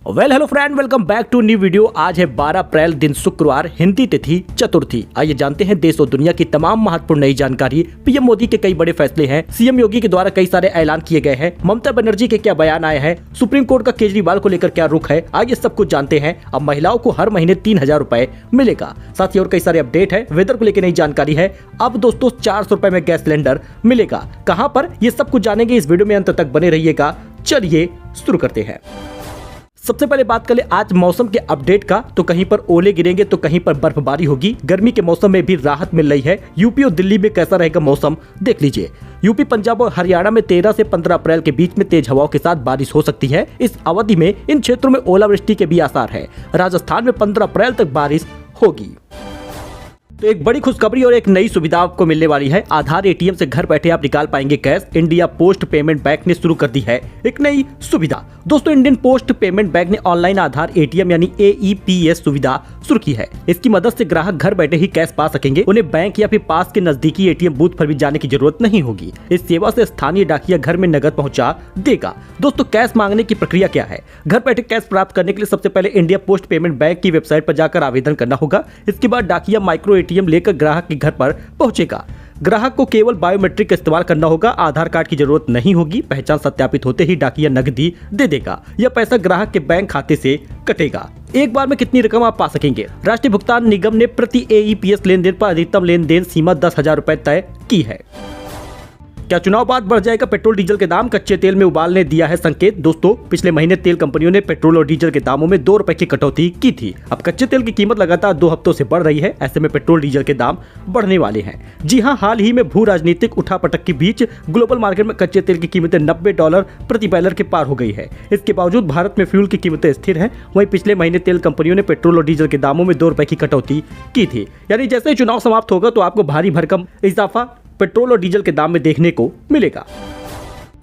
Hello friend, welcome back to new video. आज है 12 अप्रैल, दिन शुक्रवार, हिंदी तिथि चतुर्थी। आइए जानते हैं देश और दुनिया की तमाम महत्वपूर्ण नई जानकारी। पीएम मोदी के कई बड़े फैसले हैं, सीएम योगी के द्वारा कई सारे ऐलान किए गए हैं, ममता बनर्जी के क्या बयान आए हैं, सुप्रीम कोर्ट का केजरीवाल को लेकर क्या रुख है। आइए सब कुछ जानते हैं। अब महिलाओं को हर महीने 3000 रुपए मिलेगा। साथ ही और कई सारे अपडेट है, वेदर को लेकर नई जानकारी है। अब दोस्तों 400 रुपए में गैस सिलेंडर मिलेगा। कहाँ पर, ये सब कुछ जानेंगे। इस वीडियो में अंत तक बने रहिएगा। चलिए शुरू करते हैं। सबसे पहले बात करें आज मौसम के अपडेट का, तो कहीं पर ओले गिरेंगे तो कहीं पर बर्फबारी होगी। गर्मी के मौसम में भी राहत मिल रही है। यूपी और दिल्ली में कैसा रहेगा मौसम, देख लीजिए। यूपी, पंजाब और हरियाणा में 13 से 15 अप्रैल के बीच में तेज हवाओं के साथ बारिश हो सकती है। इस अवधि में इन क्षेत्रों में ओलावृष्टि के भी आसार है। राजस्थान में 15 अप्रैल तक बारिश होगी। तो एक बड़ी खुशखबरी और एक नई सुविधा आपको मिलने वाली है। आधार एटीएम से घर बैठे आप निकाल पाएंगे cash. India post payment bank ने शुरू कर दी है एक नई सुविधा। दोस्तों, इंडियन पोस्ट पेमेंट बैंक ने ऑनलाइन आधार एटीएम यानी AEPS सुविधा शुरू की है। इसकी मदद से ग्राहक घर बैठे ही कैश पा सकेंगे। उन्हें बैंक या फिर पास के नजदीकी एटीएम बूथ पर भी जाने की जरूरत नहीं होगी। इस सेवा से स्थानीय डाकिया घर में नकद पहुंचा देगा। दोस्तों, कैश मांगने की प्रक्रिया क्या है? घर बैठे कैश प्राप्त करने के लिए सबसे पहले इंडिया पोस्ट पेमेंट बैंक की वेबसाइट पर जाकर आवेदन करना होगा। इसके बाद डाकिया माइक्रो एटीएम लेकर ग्राहक के घर पर पहुंचेगा। ग्राहक को केवल बायोमेट्रिक का इस्तेमाल करना होगा। आधार कार्ड की जरूरत नहीं होगी। पहचान सत्यापित होते ही डाकिया नकदी दे देगा। यह पैसा ग्राहक के बैंक खाते से कटेगा। एक बार में कितनी रकम आप पा सकेंगे? राष्ट्रीय भुगतान निगम ने प्रति AEPS लेन देन पर अधिकतम लेन देन सीमा 10,000 रुपए तय की है। क्या चुनाव बाद बढ़ जाएगा पेट्रोल डीजल के दाम? कच्चे तेल में उबाल ने दिया है संकेत। दोस्तों, पिछले महीने तेल कंपनियों ने पेट्रोल और डीजल के दामों में 2 रुपए की कटौती की थी। अब कच्चे तेल की कीमत लगातार 2 हफ्तों से बढ़ रही है। ऐसे में पेट्रोल डीजल के दाम बढ़ने वाले हैं। जी हां, हाल ही में भू राजनीतिक उठापटक के बीच ग्लोबल मार्केट में कच्चे तेल की कीमतें $90 प्रति बैरल के पार हो गई है। इसके बावजूद भारत में फ्यूल की कीमतें स्थिर हैं। वहीं पिछले महीने तेल कंपनियों ने पेट्रोल और डीजल के दामों में 2 रुपए की कटौती की थी। यानी जैसे ही चुनाव समाप्त होगा तो आपको भारी भरकम इजाफा पेट्रोल और डीजल के दाम में देखने को मिलेगा।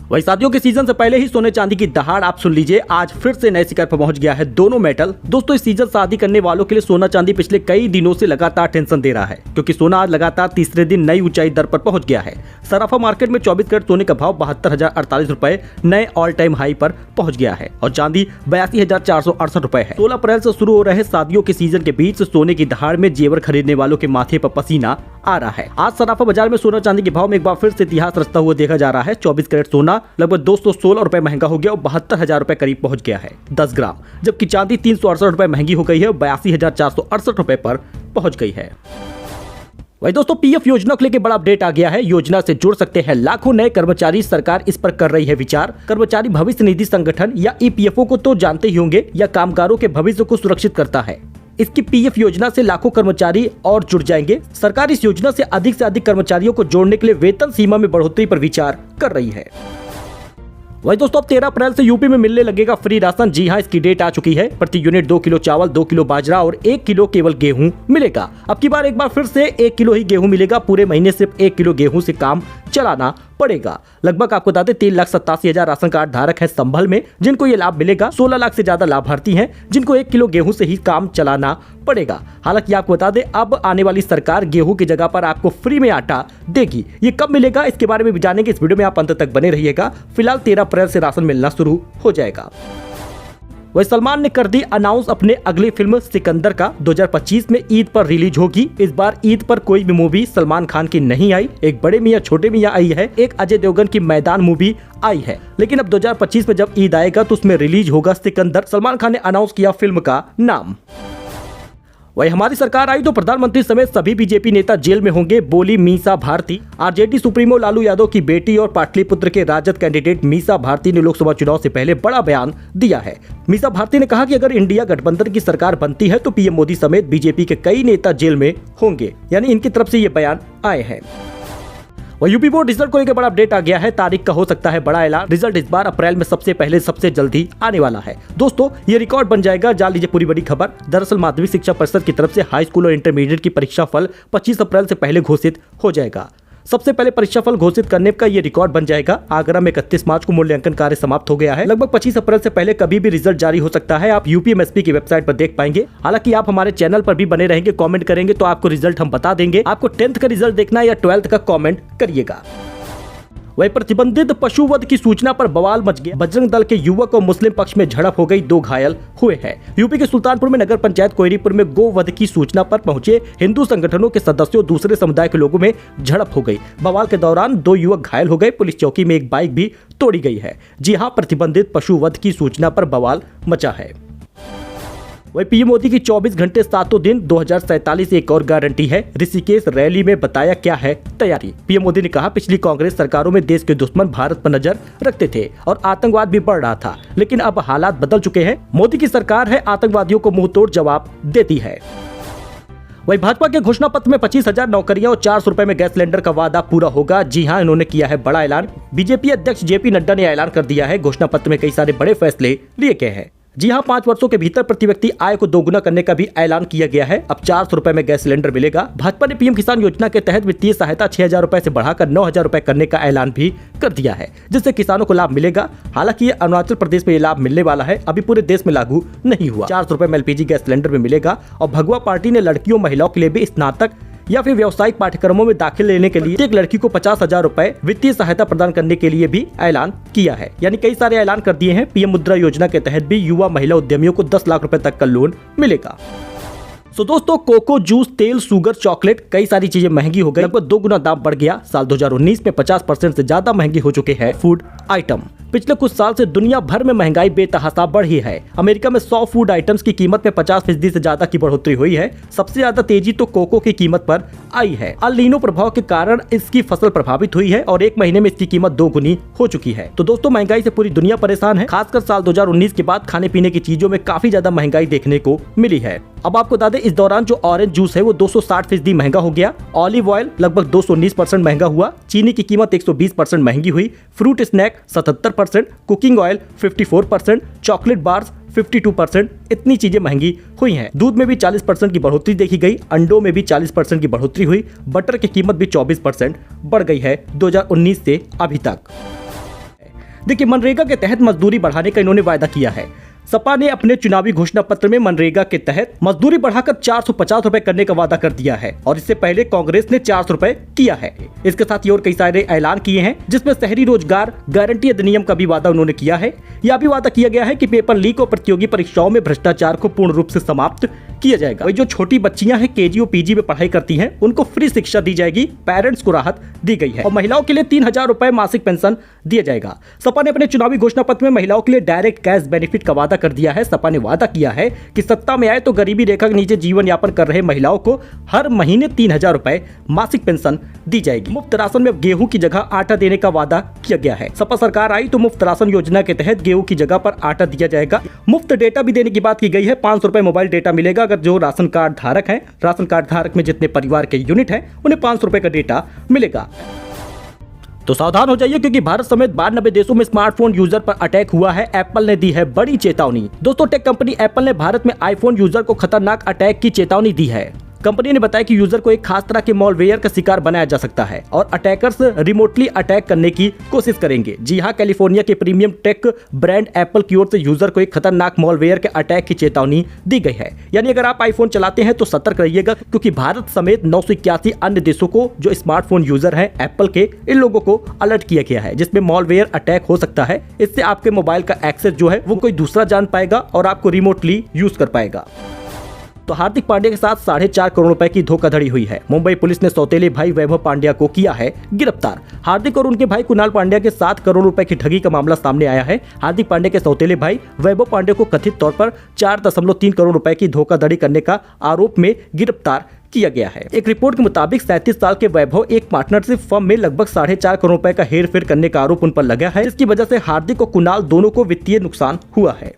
वही शादियों के सीजन से पहले ही सोने चांदी की दहाड़ आप सुन लीजिए। आज फिर से नए शिखर पर पहुंच गया है दोनों मेटल। दोस्तों, इस सीजन शादी करने वालों के लिए सोना चांदी पिछले कई दिनों से लगातार टेंशन दे रहा है, क्योंकि सोना आज लगातार तीसरे दिन नई ऊंचाई दर पर पहुंच गया है। सराफा मार्केट में 24 कैरेट सोने का भाव 72,048 रुपए नए ऑल टाइम हाई पर पहुंच गया है और चांदी 82,468 रुपए है। 16 अप्रैल से शुरू हो रहे शादियों के सीजन के बीच सोने की दहाड़ में जेवर खरीदने वालों के माथे पर पसीना आ रहा है। आज सराफा बाजार में सोना चांदी के भाव में एक बार फिर से इतिहास रचता हुआ देखा जा रहा है। 24 कैरेट सोना लगभग 216 रुपए महंगा हो गया और 72,000 रुपए करीब पहुंच गया है 10 ग्राम, जबकि चांदी 368 रुपए महंगी हो गई है और 82,468 रुपए पर पहुंच गई है। वही दोस्तों, PF योजना को लेकर बड़ा अपडेट आ गया है। योजना से जुड़ सकते हैं लाखों नए कर्मचारी। सरकार इस पर कर रही है विचार। कर्मचारी भविष्य निधि संगठन या EPFO को तो जानते ही होंगे, यह कामगारों के भविष्य को सुरक्षित करता है। इसकी PF योजना से लाखों कर्मचारी और जुड़ जाएंगे। सरकार इस योजना से अधिक कर्मचारियों को जोड़ने के लिए वेतन सीमा में बढ़ोतरी पर विचार कर रही है। वही दोस्तों, अब 13 अप्रैल से यूपी में मिलने लगेगा फ्री राशन। जी हां, इसकी डेट आ चुकी है। प्रति यूनिट 2 किलो चावल, 2 किलो बाजरा और 1 किलो केवल गेहूं मिलेगा। अब की बार एक बार फिर से 1 किलो ही गेहूं मिलेगा। पूरे महीने सिर्फ 1 किलो गेहूं से काम चलाना पड़ेगा। लगभग आपको बता दें 3,87,000 राशन कार्ड धारक है संभल में, जिनको ये लाभ मिलेगा। 16 लाख से ज्यादा लाभार्थी हैं जिनको 1 किलो गेहूं से ही काम चलाना पड़ेगा। हालांकि आपको बता दें, अब आने वाली सरकार गेहूं की जगह पर आपको फ्री में आटा देगी। ये कब मिलेगा, इसके बारे में भी जानेंगे। इस वीडियो में आप अंत तक बने रहिएगा। फिलहाल 13 अप्रैल से राशन मिलना शुरू हो जाएगा। वही सलमान ने कर दी अनाउंस अपने अगली फिल्म सिकंदर का 2025 में ईद पर रिलीज होगी। इस बार ईद पर कोई भी मूवी सलमान खान की नहीं आई। एक बड़े मियां छोटे मियां आई है, एक अजय देवगन की मैदान मूवी आई है। लेकिन अब 2025 में जब ईद आएगा तो उसमें रिलीज होगा सिकंदर। सलमान खान ने अनाउंस किया फिल्म का नाम। वही हमारी सरकार आई तो प्रधानमंत्री समेत सभी बीजेपी नेता जेल में होंगे, बोली मीसा भारती। आरजेडी सुप्रीमो लालू यादव की बेटी और पाटलिपुत्र के राजद कैंडिडेट मीसा भारती ने लोकसभा चुनाव से पहले बड़ा बयान दिया है। मीसा भारती ने कहा कि अगर इंडिया गठबंधन की सरकार बनती है तो पीएम मोदी समेत बीजेपी के कई नेता जेल में होंगे। यानी इनकी तरफ से ये बयान आए हैं। वह यूपी बोर्ड रिजल्ट को लेकर बड़ा अपडेट आ गया है। तारीख का हो सकता है बड़ा ऐलान। रिजल्ट इस बार अप्रैल में सबसे पहले सबसे जल्दी आने वाला है। दोस्तों, ये रिकॉर्ड बन जाएगा। जान लीजिए पूरी बड़ी खबर। दरअसल माध्यमिक शिक्षा परिषद की तरफ से हाई स्कूल और इंटरमीडिएट की परीक्षा फल 25 अप्रैल से पहले घोषित हो जाएगा। सबसे पहले परीक्षा फल घोषित करने का ये रिकॉर्ड बन जाएगा। आगरा में 31 मार्च को मूल्यांकन कार्य समाप्त हो गया है। लगभग 25 अप्रैल से पहले कभी भी रिजल्ट जारी हो सकता है। आप UPMSP की वेबसाइट पर देख पाएंगे। हालांकि आप हमारे चैनल पर भी बने रहेंगे, कमेंट करेंगे तो आपको रिजल्ट हम बता देंगे। आपको 10th का रिजल्ट देखना है या 12th का कमेंट करिएगा। वही प्रतिबंधित पशुवध की सूचना पर बवाल मच गया। बजरंग दल के युवक और मुस्लिम पक्ष में झड़प हो गई, 2 घायल हुए हैं। यूपी के सुल्तानपुर में नगर पंचायत कोयरीपुर में गोवध की सूचना पर पहुंचे हिंदू संगठनों के सदस्यों दूसरे समुदाय के लोगों में झड़प हो गई। बवाल के दौरान 2 युवक घायल हो गए। पुलिस चौकी में एक बाइक भी तोड़ी गई है। जी हां, प्रतिबंधित पशुवध की सूचना पर बवाल मचा है। वही पीएम मोदी की 24 घंटे 7 दिन 2047 एक और गारंटी है। ऋषिकेश रैली में बताया क्या है तैयारी। पीएम मोदी ने कहा, पिछली कांग्रेस सरकारों में देश के दुश्मन भारत पर नजर रखते थे और आतंकवाद भी बढ़ रहा था, लेकिन अब हालात बदल चुके हैं। मोदी की सरकार है, आतंकवादियों को मुंहतोड़ जवाब देती है। वही भाजपा के घोषणा पत्र में 25,000 नौकरियां और 400 रुपए में गैस सिलेंडर का वादा पूरा होगा। जी हां, इन्होंने किया है बड़ा ऐलान। बीजेपी अध्यक्ष जेपी नड्डा ने ऐलान कर दिया है। घोषणा पत्र में कई सारे बड़े फैसले लिए गए हैं। जी हां, 5 वर्षों के भीतर प्रति व्यक्ति आय को दोगुना करने का भी ऐलान किया गया है। अब 400 रुपए में गैस सिलेंडर मिलेगा। भाजपा ने पीएम किसान योजना के तहत वित्तीय सहायता 6,000 रुपए से बढ़ाकर 9,000 रुपए करने का ऐलान भी कर दिया है, जिससे किसानों को लाभ मिलेगा। हालांकि ये अरुणाचल प्रदेश में ये लाभ मिलने वाला है, अभी पूरे देश में लागू नहीं हुआ। 400 रुपए में एलपीजी गैस सिलेंडर में मिलेगा। और भगवा पार्टी ने लड़कियों महिलाओं के लिए भी स्नातक या फिर व्यावसायिक पाठ्यक्रमों में दाखिल लेने के लिए एक लड़की को 50,000 रुपए वित्तीय सहायता प्रदान करने के लिए भी ऐलान किया है। यानी कई सारे ऐलान कर दिए हैं। पीएम मुद्रा योजना के तहत भी युवा महिला उद्यमियों को 10 लाख रुपए तक का लोन मिलेगा। तो दोस्तों, कोको, जूस, तेल, शुगर, चॉकलेट, कई सारी चीजें महंगी हो गई। लगभग 2 गुना दाम बढ़ गया। साल 2019 में 50% से ज्यादा महंगे हो चुके हैं फूड आइटम। पिछले कुछ साल से दुनिया भर में महंगाई बेतहाशा बढ़ी है। अमेरिका में 100 फूड आइटम्स की कीमत में 50% से ज्यादा की बढ़ोतरी हुई है। सबसे ज्यादा तेजी तो कोको की कीमत पर आई है। अल नीनो प्रभाव के कारण इसकी फसल प्रभावित हुई है और 1 महीने में इसकी कीमत 2 गुनी हो चुकी है। तो दोस्तों, महंगाई से पूरी दुनिया परेशान है। खासकर साल 2019 के बाद खाने पीने की चीजों में काफी ज्यादा महंगाई देखने को मिली है। अब आपको बता दें, इस दौरान जो ऑरेंज जूस है वो 260% महंगा हो गया। ऑलिव ऑयल लगभग 219% महंगा हुआ। चीनी की कीमत 120% महंगी हुई। Fruit snack 77%, cooking oil 54%, chocolate bars 52%, इतनी चीजें महंगी हुई हैं। दूध में भी 40% की बढ़ोतरी देखी गई। अंडों में भी 40% की बढ़ोतरी हुई। बटर की कीमत भी 24% बढ़ गई है 2019 से अभी तक। देखिए, मनरेगा के तहत मजदूरी बढ़ाने का इन्होंने वायदा किया है। सपा ने अपने चुनावी घोषणा पत्र में मनरेगा के तहत मजदूरी बढ़ाकर 450 रुपए करने का वादा कर दिया है और इससे पहले कांग्रेस ने 400 रुपए किया है। इसके साथ ही और कई सारे ऐलान किए हैं, जिसमें शहरी रोजगार गारंटी अधिनियम का भी वादा उन्होंने किया है। यह भी वादा किया गया है कि पेपर लीक और प्रतियोगी परीक्षाओं में भ्रष्टाचार को पूर्ण रूप से समाप्त किया जाएगा। वही जो छोटी बच्चियां हैं, केजी और पीजी में पढ़ाई करती हैं, उनको फ्री शिक्षा दी जाएगी। पेरेंट्स को राहत दी गई है और महिलाओं के लिए 3,000 रुपए मासिक पेंशन दिया जाएगा। सपा ने अपने चुनावी घोषणा पत्र में महिलाओं के लिए डायरेक्ट कैश बेनिफिट का वादा कर दिया है। सपा ने वादा किया है कि सत्ता में आए तो गरीबी रेखा के नीचे जीवन यापन कर रहे महिलाओं को हर महीने 3,000 रुपए मासिक पेंशन दी जाएगी। मुफ्त राशन में गेहूं की जगह आटा देने का वादा किया गया है। सपा सरकार आई तो मुफ्त राशन योजना के तहत गेहूं की जगह पर आटा दिया जाएगा। मुफ्त डेटा भी देने की बात की गई है। 500 रुपए मोबाइल डेटा मिलेगा। अगर जो राशन कार्ड धारक हैं, राशन कार्ड धारक में जितने परिवार के यूनिट हैं, उन्हें 500 रुपए का डेटा मिलेगा। तो सावधान हो जाइए, क्योंकि भारत समेत 92 देशों में स्मार्टफोन यूजर पर अटैक हुआ है। एप्पल ने दी है बड़ी चेतावनी। दोस्तों, टेक कंपनी एप्पल ने भारत में आईफोन यूजर को खतरनाक अटैक की चेतावनी दी है। कंपनी ने बताया कि यूजर को एक खास तरह के मॉलवेयर का शिकार बनाया जा सकता है और अटैकर्स रिमोटली अटैक करने की कोशिश करेंगे। जी हां, कैलिफोर्निया के प्रीमियम टेक ब्रांड एप्पल की ओर से यूजर को एक खतरनाक मॉलवेयर के अटैक की चेतावनी दी गई है। यानी अगर आप आईफोन चलाते हैं तो सतर्क रहिएगा, क्योंकि भारत समेत 981 अन्य देशों को जो स्मार्टफोन यूजर हैं एप्पल के, इन लोगों को अलर्ट किया गया है, जिसमें मॉलवेयर अटैक हो सकता है। इससे आपके मोबाइल का एक्सेस जो है वो कोई दूसरा जान पाएगा और आपको रिमोटली यूज कर पाएगा। तो हार्दिक पांड्या के साथ 4.5 करोड़ रुपए की धोखाधड़ी हुई है। मुंबई पुलिस ने सौतेले भाई वैभव पांड्या को किया है गिरफ्तार। हार्दिक और उनके भाई कुणाल पांड्या के 7 करोड़ रुपए की ठगी का मामला सामने आया है। हार्दिक पांड्या के सौतेले भाई वैभव पांड्या को कथित तौर पर 4.3 करोड़ रुपए की धोखाधड़ी करने का आरोप में गिरफ्तार किया गया है। एक रिपोर्ट के मुताबिक 37 साल के वैभव एक पार्टनरशिप फर्म में लगभग 4.5 करोड़ रुपए का हेरफेर करने का आरोप उन पर लगा है, जिसकी वजह से हार्दिक और कुणाल दोनों को वित्तीय नुकसान हुआ है।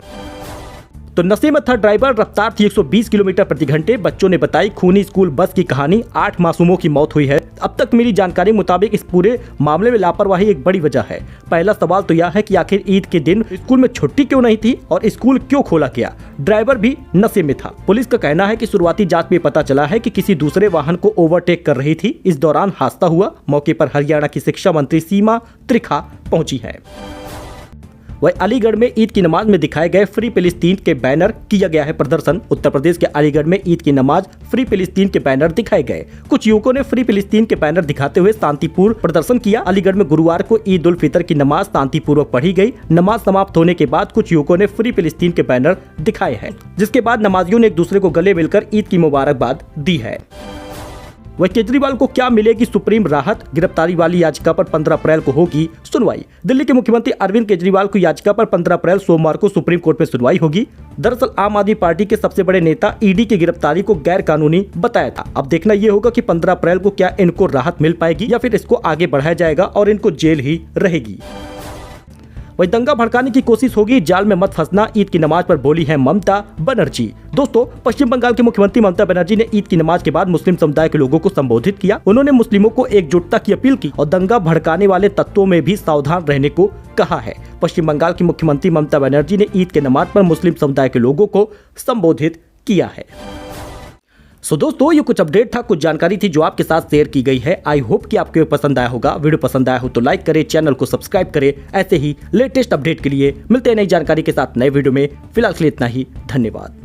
तो नशे में था ड्राइवर, रफ्तार थी 120 किलोमीटर प्रति घंटे। बच्चों ने बताई खूनी स्कूल बस की कहानी। 8 मासूमों की मौत हुई है। अब तक मिली जानकारी मुताबिक इस पूरे मामले में लापरवाही एक बड़ी वजह है। पहला सवाल तो यह है कि आखिर ईद के दिन स्कूल में छुट्टी क्यों नहीं थी और स्कूल क्यों खोला गया? ड्राइवर भी नशे में था। पुलिस का कहना है कि शुरुआती जांच में पता चला है कि किसी दूसरे वाहन को ओवरटेक कर रही थी। इस दौरान हादसा हुआ। मौके पर हरियाणा की शिक्षा मंत्री सीमा त्रिखा पहुंची है। वह अलीगढ़ में ईद की नमाज में दिखाए गए फ्री फिलिस्तीन के बैनर किया गया है प्रदर्शन। उत्तर प्रदेश के अलीगढ़ में ईद की नमाज फ्री फिलिस्तीन के बैनर दिखाए गए। कुछ युवकों ने फ्री फिलिस्तीन के बैनर दिखाते हुए शांतिपूर्ण प्रदर्शन किया। अलीगढ़ में गुरुवार को ईद उल फितर की नमाज शांतिपूर्वक पढ़ी गई। नमाज समाप्त होने के बाद कुछ युवकों ने फ्री फिलिस्तीन के बैनर दिखाए हैं, जिसके बाद नमाजियों ने एक दूसरे को गले मिलकर ईद की मुबारकबाद दी है। वह केजरीवाल को क्या मिलेगी सुप्रीम राहत? गिरफ्तारी वाली याचिका पर 15 अप्रैल को होगी सुनवाई। दिल्ली के मुख्यमंत्री अरविंद केजरीवाल की याचिका पर 15 अप्रैल सोमवार को सुप्रीम कोर्ट में सुनवाई होगी। दरअसल आम आदमी पार्टी के सबसे बड़े नेता ईडी की गिरफ्तारी को गैर कानूनी बताया था। अब देखना यह होगा कि 15 अप्रैल को क्या इनको राहत मिल पाएगी या फिर इसको आगे बढ़ाया जाएगा और इनको जेल ही रहेगी। वही दंगा भड़काने की कोशिश होगी, जाल में मत फंसना, ईद की नमाज पर बोली है ममता बनर्जी। दोस्तों, पश्चिम बंगाल की मुख्यमंत्री ममता बनर्जी ने ईद की नमाज के बाद मुस्लिम समुदाय के लोगों को संबोधित किया। उन्होंने मुस्लिमों को एकजुटता की अपील की और दंगा भड़काने वाले तत्वों में भी सावधान रहने को कहा है। पश्चिम बंगाल की मुख्यमंत्री ममता बनर्जी ने ईद के नमाज पर मुस्लिम समुदाय के लोगों को संबोधित किया है। दोस्तों, ये कुछ अपडेट था, कुछ जानकारी थी जो आपके साथ शेयर की गई है। आई होप कि आपको पसंद आया होगा। वीडियो पसंद आया हो तो लाइक करें, चैनल को सब्सक्राइब करें। ऐसे ही लेटेस्ट अपडेट के लिए मिलते हैं नई जानकारी के साथ नए वीडियो में। फिलहाल के लिए इतना ही, धन्यवाद।